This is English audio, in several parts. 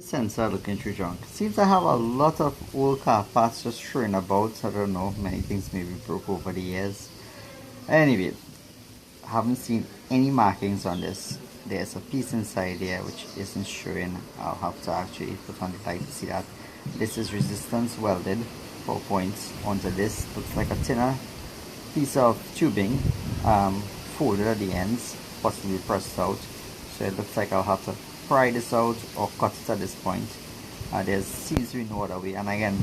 Sensor looking through junk. Seems I have a lot of old car parts just thrown about. I don't know, many things maybe broke over the years. Anyway, haven't seen any markings on this. There's a piece inside there which isn't showing. I'll have to actually put on the light to see that. This is resistance welded 4 points onto this. Looks like a thinner piece of tubing folded at the ends, possibly pressed out. So it looks like I'll have to pry this out or cut it at this point. There seems to be no other way, and again,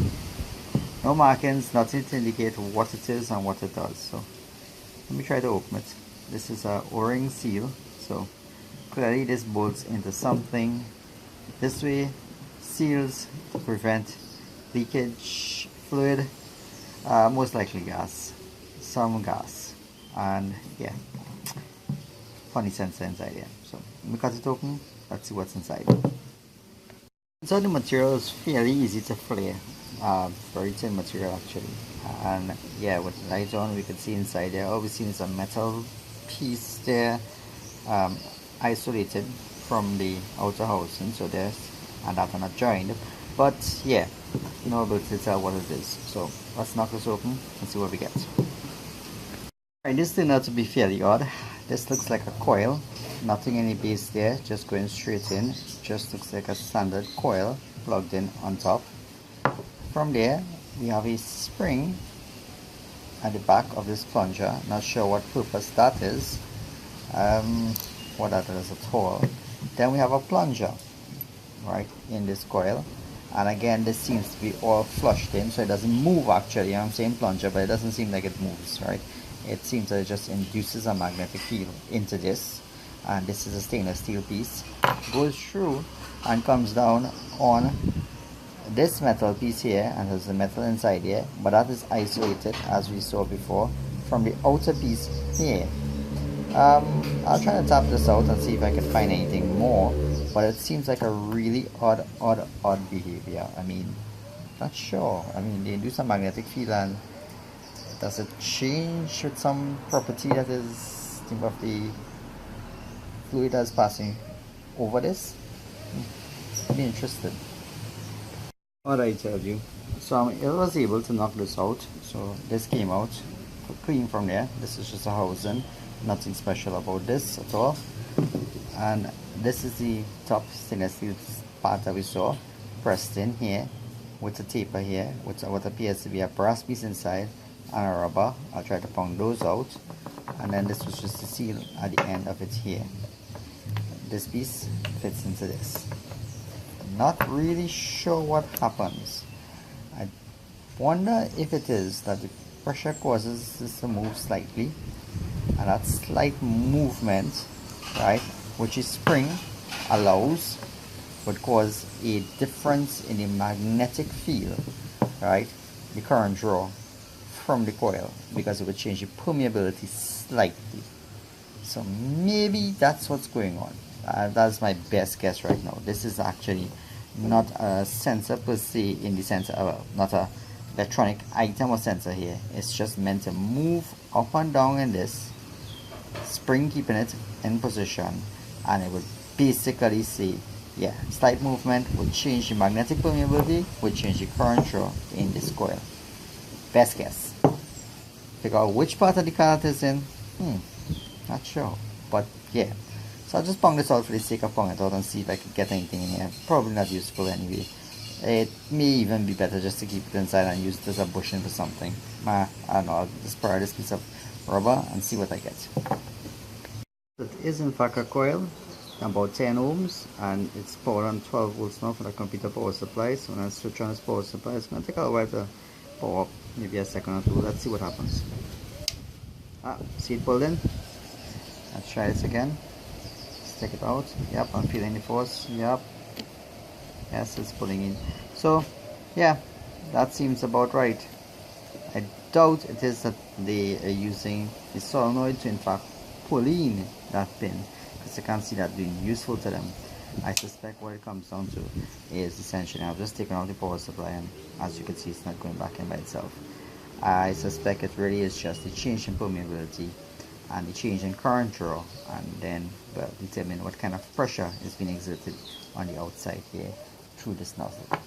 no markings, nothing to indicate what it is and what it does. So let me try to open it. This is a O-ring seal, so clearly this bolts into something. This way seals to prevent leakage fluid, most likely gas, some gas, and yeah, funny sensor inside here. So let me cut it open, let's see what's inside. So the material is fairly easy to flare, very thin material actually, and yeah, with the light on we can see inside there. Obviously it's a metal piece there, isolated from the outer housing, so there's, and that are not joined, but yeah, no ability to tell what it is. So let's knock this open and see what we get. Alright, this turned out to be fairly odd. This looks like a coil, nothing in the base there, just going straight in. Just looks like a standard coil plugged in on top. From there we have a spring at the back of this plunger. Not sure what purpose that is, what that is at all. Then we have a plunger right in this coil, and again this seems to be all flushed in, so it doesn't move actually. I'm saying plunger, but it doesn't seem like it moves, right? It seems that it just induces a magnetic field into this, and this is a stainless steel piece, goes through and comes down on this metal piece here, and there's the metal inside here, but that is isolated as we saw before from the outer piece here. I'll try to tap this out and see if I can find anything more, but it seems like a really odd behavior. I mean, not sure. I mean, they do some magnetic field, and does it change with some property that is think of the fluid that's passing over this? I'd be interested. What I tell you, so I was able to knock this out. So this came out clean from there. This is just a housing, nothing special about this at all. And this is the top stainless steel part that we saw pressed in here with a taper here with what appears to be a brass piece inside and a rubber. I'll try to pound those out, and then this was just the seal at the end of it here. This piece fits into this. Not really sure what happens. I wonder if it is that the pressure causes this to move slightly, and that slight movement, right, which is spring allows, would cause a difference in the magnetic field, right, the current draw from the coil, because it would change the permeability slightly. So maybe that's what's going on. That's my best guess right now. This is actually not a sensor per se, in the sense of not a electronic item or sensor here. It's just meant to move up and down in this spring, keeping it in position, and it would basically say, yeah, slight movement would change the magnetic permeability, would change the current draw in this coil. Best guess. Figure out which part of the car it is in, not sure, but yeah. So I'll just pound this out for the sake of pounding it out and see if I can get anything in here. Probably not useful anyway. It may even be better just to keep it inside and use it as a bushing for something. I don't know, I'll just pry this piece of rubber and see what I get. It is in fact a coil, about 10 ohms, and it's powered on 12 volts now for the computer power supply. So when I switch on this power supply, it's going to take a while to power up, maybe a second or two. Let's see what happens. See it pulled in? Let's try this again. Take it out. Yep, I'm feeling the force. Yep, yes, it's pulling in. So yeah, that seems about right. I doubt it is that they are using the solenoid to in fact pull in that pin, because I can't see that being useful to them. I suspect what it comes down to is essentially, I've just taken out the power supply, and as you can see, it's not going back in by itself. I suspect it really is just a change in permeability and the change in current draw, and then determine what kind of pressure is being exerted on the outside here through this nozzle.